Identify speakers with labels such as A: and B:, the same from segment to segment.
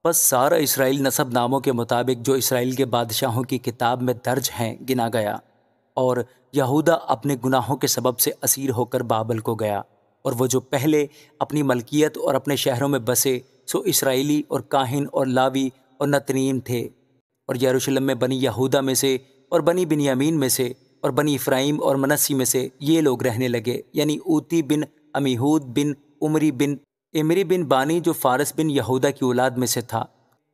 A: پس سارا اسرائیل نسب ناموں کے مطابق جو اسرائیل کے بادشاہوں کی کتاب میں درج ہیں گنا گیا، اور یہودا اپنے گناہوں کے سبب سے اسیر ہو کر بابل کو گیا، اور وہ جو پہلے اپنی ملکیت اور اپنے شہروں میں بسے سو اسرائیلی اور کاہن اور لاوی اور نتنیم تھے، اور یروشلم میں بنی یہودا میں سے اور بنی بنیامین میں سے اور بنی افرائیم اور منسی میں سے یہ لوگ رہنے لگے، یعنی اوتی بن امیہود بن امری بن بانی جو فارس بن یہودا کی اولاد میں سے تھا،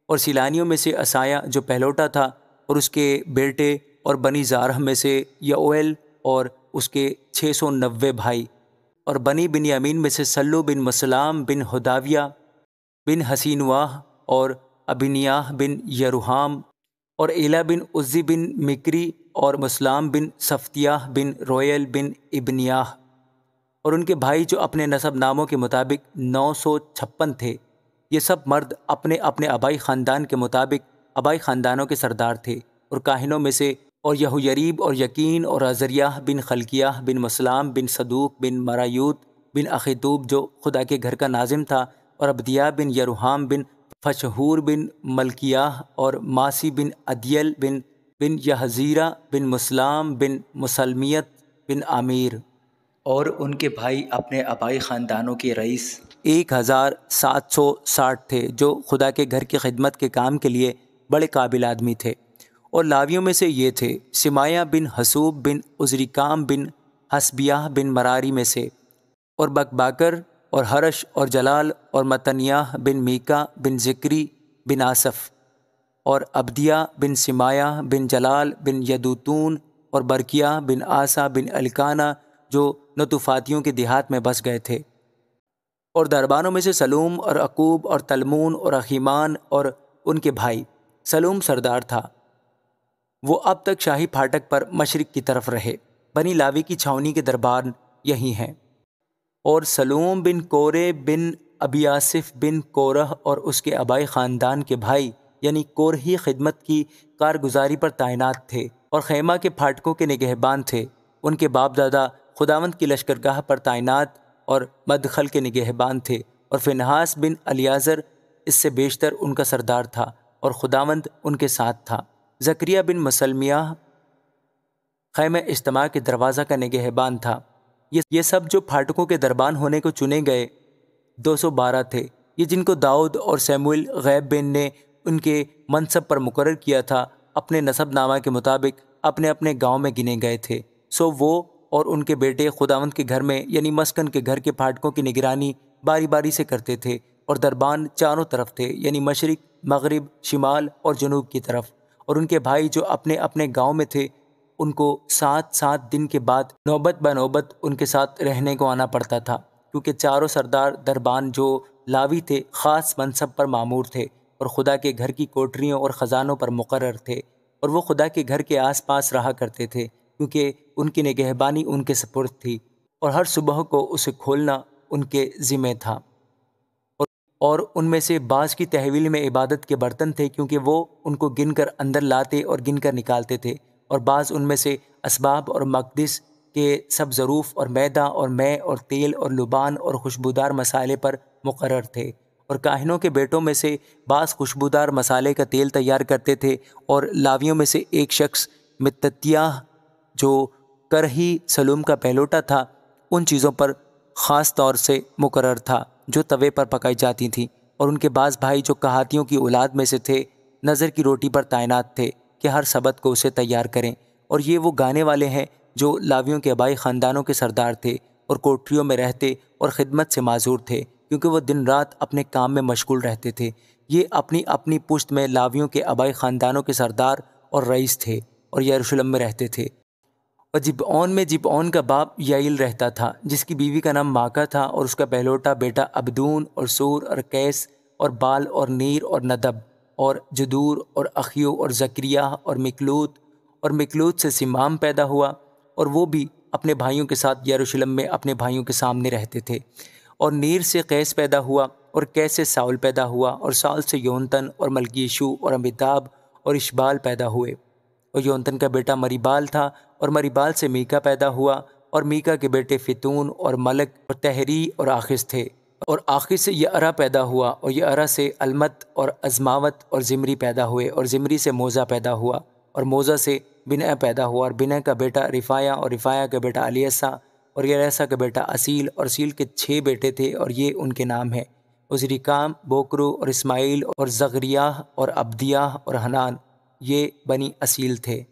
A: اور سیلانیوں میں سے اسایا جو پہلوٹا تھا اور اس کے بیٹے، اور بنی زارہ میں سے یعویل اور اس کے 690 بھائی، اور بنی بنیامین میں سے سلو بن مسلام بن ہداویہ بن حسینواہ اور ابنیاہ بن یروحام، اور ایلا بن عزی بن مکری اور مسلام بن صفتیاہ بن رویل بن ابنیاہ، اور ان کے بھائی جو اپنے نسب ناموں کے مطابق 956 تھے۔ یہ سب مرد اپنے اپنے آبائی خاندان کے مطابق آبائی خاندانوں کے سردار تھے، اور کاہنوں میں سے اور یہویریب اور یقین اور عزریاہ بن خلقیہ بن مسلام بن صدوق بن مرایوت بن اخیتوب جو خدا کے گھر کا ناظم تھا، اور عبدیہ بن یروحام بن فشہور بن ملکیاہ، اور ماسی بن عدیل بن یحزیرہ بن مسلام بن مسلمیت بن عامیر، اور ان کے بھائی اپنے آبائی خاندانوں کے رئیس 1760 تھے جو خدا کے گھر کی خدمت کے کام کے لیے بڑے قابل آدمی تھے۔ اور لاویوں میں سے یہ تھے: سمایا بن حسوب بن عزریکام بن حسبیہ بن مراری میں سے، اور بکباکر اور حرش اور جلال اور متنیاہ بن میکا بن ذکری بن آصف، اور عبدیہ بن سمایا بن جلال بن یدوتون، اور برکیہ بن آسا بن الکانہ جو نتوفاتیوں کے دیہات میں بس گئے تھے۔ اور دربانوں میں سے سلوم اور عقوب اور تلمون اور اخیمان اور ان کے بھائی۔ سلوم سردار تھا، وہ اب تک شاہی پھاٹک پر مشرق کی طرف رہے۔ بنی لاوی کی چھاؤنی کے دربان یہی ہیں۔ اور سلوم بن کورے بن ابیاسف بن کورہ اور اس کے آبائی خاندان کے بھائی، یعنی کورہی خدمت کی کارگزاری پر تعینات تھے اور خیمہ کے پھاٹکوں کے نگہبان تھے۔ ان کے باپ دادا خداوند کی لشکرگاہ پر تعینات اور مدخل کے نگہبان تھے، اور فنہاس بن الیعزر اس سے بیشتر ان کا سردار تھا، اور خداوند ان کے ساتھ تھا۔ زکریہ بن مسلمیہ خیمہ اجتماع کے دروازہ کا نگہبان تھا۔ یہ سب جو پھاٹکوں کے دربان ہونے کو چنے گئے 212 تھے، یہ جن کو داؤد اور سیموئیل غیب بن نے ان کے منصب پر مقرر کیا تھا اپنے نسب نامہ کے مطابق اپنے اپنے گاؤں میں گنے گئے تھے۔ سو وہ اور ان کے بیٹے خداوند کے گھر میں یعنی مسکن کے گھر کے پھاٹکوں کی نگرانی باری باری سے کرتے تھے، اور دربان چاروں طرف تھے، یعنی مشرق، مغرب، شمال اور جنوب کی طرف۔ اور ان کے بھائی جو اپنے اپنے گاؤں میں تھے، ان کو 7 دن کے بعد نوبت بنوبت ان کے ساتھ رہنے کو آنا پڑتا تھا، کیونکہ چاروں سردار دربان جو لاوی تھے خاص منصب پر مامور تھے، اور خدا کے گھر کی کوٹریوں اور خزانوں پر مقرر تھے، اور وہ خدا کے گھر کے آس پاس رہا کرتے تھے، کیونکہ ان کی نگہبانی ان کے سپرد تھی، اور ہر صبح کو اسے کھولنا ان کے ذمہ تھا۔ اور ان میں سے بعض کی تحویل میں عبادت کے برتن تھے، کیونکہ وہ ان کو گن کر اندر لاتے اور گن کر نکالتے تھے، اور بعض ان میں سے اسباب اور مقدس کے سب ظروف اور میدہ اور مے اور تیل اور لبان اور خوشبودار مسالے پر مقرر تھے۔ اور کاہنوں کے بیٹوں میں سے بعض خوشبودار مسالے کا تیل تیار کرتے تھے، اور لاویوں میں سے ایک شخص متتیاہ جو کرہی سلوم کا پہلوٹا تھا ان چیزوں پر خاص طور سے مقرر تھا جو توے پر پکائی جاتی تھیں، اور ان کے بعض بھائی جو کہاتیوں کی اولاد میں سے تھے نظر کی روٹی پر تعینات تھے کہ ہر سبت کو اسے تیار کریں۔ اور یہ وہ گانے والے ہیں جو لاویوں کے آبائی خاندانوں کے سردار تھے، اور کوٹریوں میں رہتے اور خدمت سے معذور تھے، کیونکہ وہ دن رات اپنے کام میں مشغول رہتے تھے۔ یہ اپنی اپنی پشت میں لاویوں کے آبائی خاندانوں کے سردار اور رئیس تھے، اور یروشلم میں رہتے تھے۔ اور جبعون میں جبعون کا باپ یعیل رہتا تھا، جس کی بیوی کا نام ماکا تھا، اور اس کا پہلوٹا بیٹا عبدون اور سور اور قیس اور بال اور نیر اور ندب اور جدور اور اخیو اور زکریہ اور مکلوت سے سمام پیدا ہوا، اور وہ بھی اپنے بھائیوں کے ساتھ یروشلم میں اپنے بھائیوں کے سامنے رہتے تھے۔ اور نیر سے قیس پیدا ہوا، اور قیس سے ساؤل پیدا ہوا، اور ساؤل سے یونتن اور ملکیشو اور امیتاب اور اشبال پیدا ہوئے۔ اور یونتن کا بیٹا مریبال تھا، اور مریبال سے میکا پیدا ہوا، اور میکا کے بیٹے فتون اور ملک اور تحری اور آخس تھے۔ اور آخر سے یعرا پیدا ہوا، اور یعرا سے المت اور ازماوت اور زمری پیدا ہوئے، اور زمری سے موزہ پیدا ہوا، اور موزہ سے بنع پیدا ہوا، اور بنع کا بیٹا رفایہ، اور رفایہ کا بیٹا الیسا، اور الیسا کا بیٹا اسیل، اور اسیل کے 6 بیٹے تھے اور یہ ان کے نام ہیں: عزرکام، بوکرو، اور اسماعیل، اور زغریاہ، اور عبدیاہ، اور حنان۔ یہ بنی اسیل تھے۔